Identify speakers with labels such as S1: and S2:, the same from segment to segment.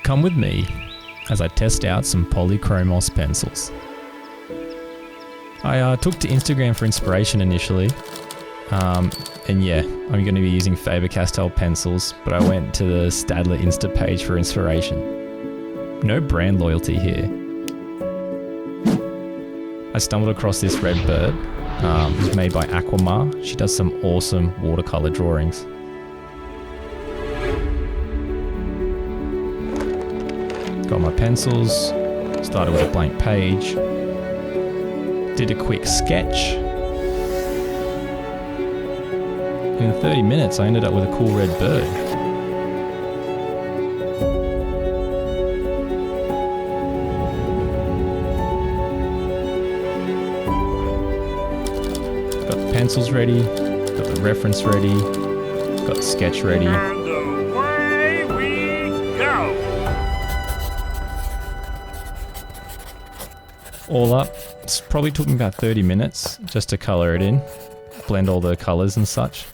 S1: Come with me as I test out some Polychromos pencils. I took to Instagram for inspiration initially, and yeah, I'm going to be using Fabre-Castell pencils, but I went to the Staedtler Insta page for inspiration. No brand loyalty here. I stumbled across this red bird. It was made by Aqua. She does some awesome watercolor drawings. Got my pencils, started with a blank page, did a quick sketch. In 30 minutes I ended up with a cool red bird. Got the pencils ready, got the reference ready, got the sketch ready.
S2: And away we go!
S1: All up, it probably took me about 30 minutes just to colour it in, blend all the colours and such.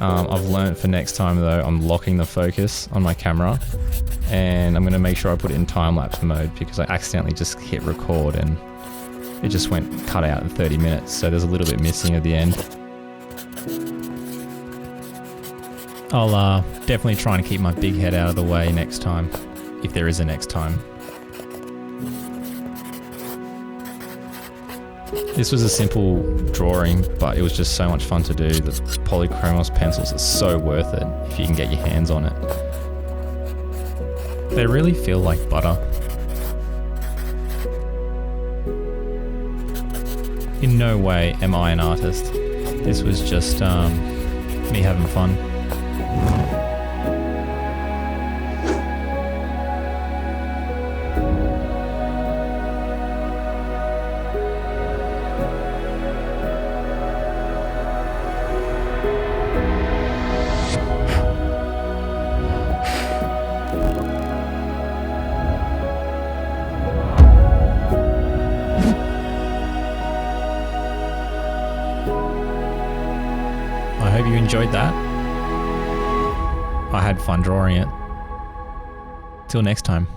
S1: I've learned for next time though, I'm locking the focus on my camera and I'm going to make sure I put it in time-lapse mode because I accidentally just hit record and it just went cut out in 30 minutes, so there's a little bit missing at the end. I'll definitely try and keep my big head out of the way next time, if there is a next time. This was a simple drawing, but it was just so much fun to do. The Polychromos pencils are so worth it if you can get your hands on it. They really feel like butter. In no way am I an artist. This was just me having fun. I hope you enjoyed that. I had fun drawing it. Till next time.